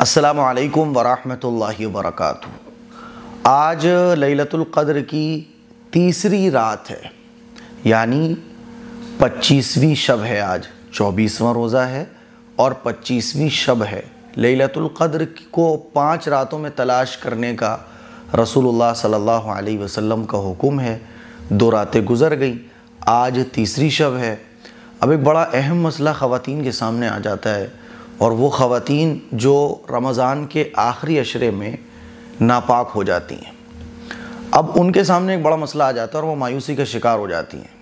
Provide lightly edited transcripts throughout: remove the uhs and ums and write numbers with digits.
السلام علیکم ورحمۃ اللہ وبرکاتہ۔ آج لیلۃ القدر کی تیسری رات ہے، یعنی 25ویں شب ہے۔ آج 24واں روزہ ہے اور 25ویں شب ہے۔ لیلۃ القدر کو 5 راتوں میں تلاش کرنے کا رسول اللہ صلی اللہ علیہ وسلم کا حکم ہے۔ 2 راتیں گزر گئیں، آج تیسری شب ہے۔ اب ایک بڑا اہم مسئلہ خواتین کے سامنے آ جاتا ہے، اور وہ خواتین جو رمضان کے آخری عشرے میں ناپاک ہو جاتی ہیں۔ اب ان کے سامنے ایک بڑا مسئلہ آ جاتا ہے اور وہ مایوسی کا شکار ہو جاتی ہیں۔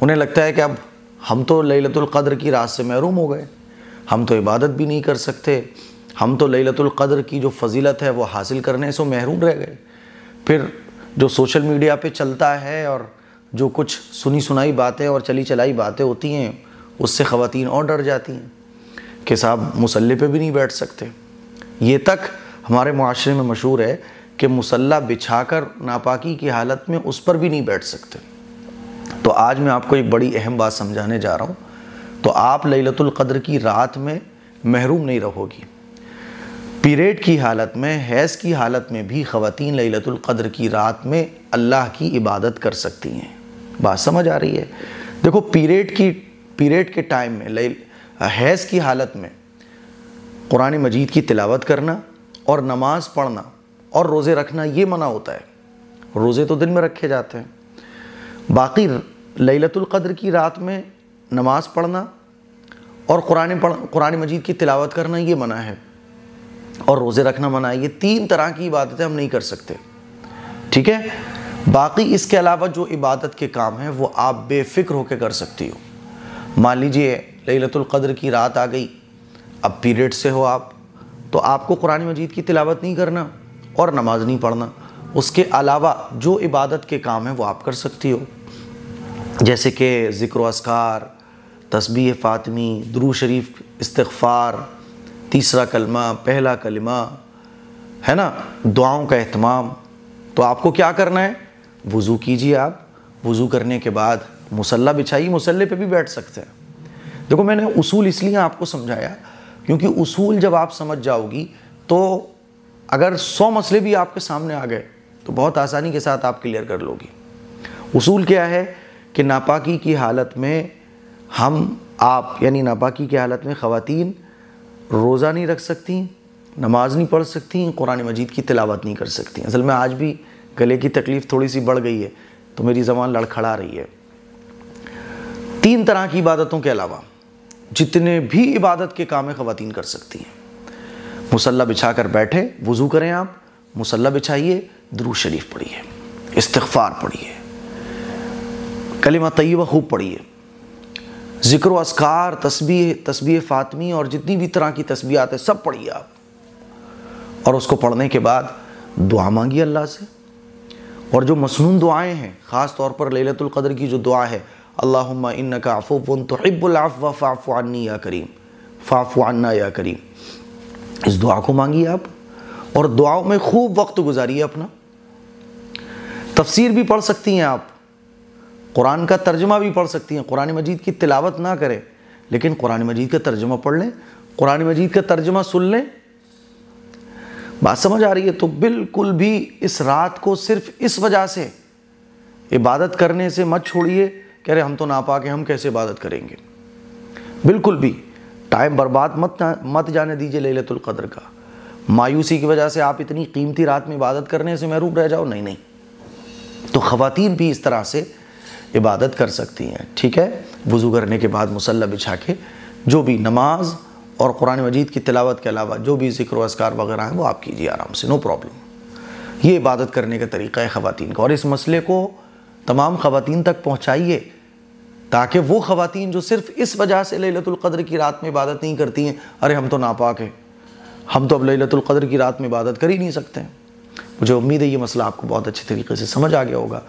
انہیں لگتا ہے کہ اب ہم تو لیلۃ القدر کی رات سے محروم ہو گئے، ہم تو عبادت بھی نہیں کر سکتے، ہم تو لیلۃ القدر کی جو فضیلت ہے وہ حاصل کرنے سے محروم رہ گئے۔ پھر جو سوشل میڈیا پہ چلتا ہے اور جو کچھ سنی سنائی باتیں اور چلی چلائی باتیں ہوتی ہیں، اس سے خواتین اور ڈر جاتی ہیں کہ صاحب مصلی پہ بھی نہیں بیٹھ سکتے۔ یہ تک ہمارے معاشرے میں مشہور ہے کہ مصلی بچھا کر ناپاکی کی حالت میں اس پر بھی نہیں بیٹھ سکتے۔ تو آج میں آپ کو ایک بڑی اہم بات سمجھانے جا رہا ہوں۔ تو آپ لیلۃ القدر کی رات میں محروم نہیں رہو گی۔ پیریڈ کی حالت میں، حیض کی حالت میں بھی خواتین لیلۃ القدر کی رات میں اللہ کی عبادت کر سکتی ہیں۔ بات سمجھ آ رہی ہے؟ دیکھو، پیریڈ کے ٹائم میں، حیض کی حالت میں قرآن مجید کی تلاوت کرنا اور نماز پڑھنا اور روزے رکھنا یہ منع ہوتا ہے۔ روزے تو دن میں رکھے جاتے ہیں، باقی لیلۃ القدر کی رات میں نماز پڑھنا اور قرآن مجید کی تلاوت کرنا یہ منع ہے، اور روزے رکھنا منع ہے۔ یہ 3 طرح کی عبادتیں ہم نہیں کر سکتے، ٹھیک ہے؟ باقی اس کے علاوہ جو عبادت کے کام ہیں وہ آپ بے فکر ہو کے کر سکتی ہو۔ مان لیجئے لیلۃ القدر کی رات آ گئی، اب پیریڈ سے ہو آپ، تو آپ کو قرآن مجید کی تلاوت نہیں کرنا اور نماز نہیں پڑھنا۔ اس کے علاوہ جو عبادت کے کام ہیں وہ آپ کر سکتی ہو، جیسے کہ ذکر و اذکار، تسبیح فاطمی، درود شریف، استغفار، تیسرا کلمہ، پہلا کلمہ، ہے نا، دعاؤں کا اہتمام۔ تو آپ کو کیا کرنا ہے؟ وضو کیجیے۔ آپ وضو کرنے کے بعد مصلی بچھائیے، مصلی پہ بھی بیٹھ سکتے ہیں۔ دیکھو، میں نے اصول اس لیے آپ کو سمجھایا کیونکہ اصول جب آپ سمجھ جاؤ گی تو اگر 100 مسئلے بھی آپ کے سامنے آ گئے تو بہت آسانی کے ساتھ آپ کلیئر کر لو گی۔ اصول کیا ہے کہ ناپاکی کی حالت میں یعنی ناپاکی کی حالت میں خواتین روزہ نہیں رکھ سکتی، نماز نہیں پڑھ سکتی، قرآن مجید کی تلاوت نہیں کر سکتی۔ اصل میں آج بھی گلے کی تکلیف تھوڑی سی بڑھ گئی ہے تو میری زبان لڑکھڑا رہی ہے۔ 3 طرح کی عبادتوں کے علاوہ جتنے بھی عبادت کے کام خواتین کر سکتی ہیں۔ مصلی بچھا کر بیٹھے، وضو کریں، آپ مصلی بچھائیے، درود شریف پڑھیے، استغفار پڑھیے، کلمہ طیبہ خوب پڑھیے، ذکر و اذکار، تسبیح فاطمی اور جتنی بھی طرح کی تسبیحات ہیں سب پڑھیے آپ۔ اور اس کو پڑھنے کے بعد دعا مانگیے اللہ سے، اور جو مسنون دعائیں ہیں، خاص طور پر لیلۃ القدر کی جو دعا ہے، اللہم انکا عفو تحب العفو فاعف عنی یا کریم، فاعف عنا یا کریم، اس دعا کو مانگیے آپ، اور دعاؤں میں خوب وقت گزاریے اپنا۔ تفسیر بھی پڑھ سکتی ہیں آپ، قرآن کا ترجمہ بھی پڑھ سکتی ہیں۔ قرآن مجید کی تلاوت نہ کریں لیکن قرآن مجید کا ترجمہ پڑھ لیں، قرآن مجید کا ترجمہ سن لیں۔ بات سمجھ آ رہی ہے؟ تو بالکل بھی اس رات کو صرف اس وجہ سے عبادت کرنے سے مت چھوڑیے کہ ارے ہم تو ناپاک ہیں، ہم کیسے عبادت کریں گے۔ بالکل بھی ٹائم برباد مت جانے دیجئے لیلۃ القدر کا، مایوسی کی وجہ سے آپ اتنی قیمتی رات میں عبادت کرنے سے محروم رہ جاؤ۔ نہیں۔ تو خواتین بھی اس طرح سے عبادت کر سکتی ہیں، ٹھیک ہے؟ وضو کرنے کے بعد مصلی بچھا کے جو بھی نماز اور قرآن مجید کی تلاوت کے علاوہ جو بھی ذکر و اذکار وغیرہ ہیں وہ آپ کیجیے آرام سے، نو پرابلم۔ یہ عبادت کرنے کا طریقہ ہے خواتین کا، اور اس مسئلے کو تمام خواتین تک پہنچائیے تاکہ وہ خواتین جو صرف اس وجہ سے لیلۃ القدر کی رات میں عبادت نہیں کرتی ہیں، ارے ہم تو ناپاک ہیں، ہم تو اب لیلۃ القدر کی رات میں عبادت کر ہی نہیں سکتے ہیں۔ مجھے امید ہے یہ مسئلہ آپ کو بہت اچھے طریقے سے سمجھ آ گیا ہوگا۔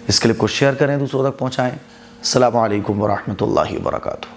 اس کلپ کو شیئر کریں، دوسروں تک پہنچائیں۔ السلام علیکم ورحمۃ اللہ وبرکاتہ۔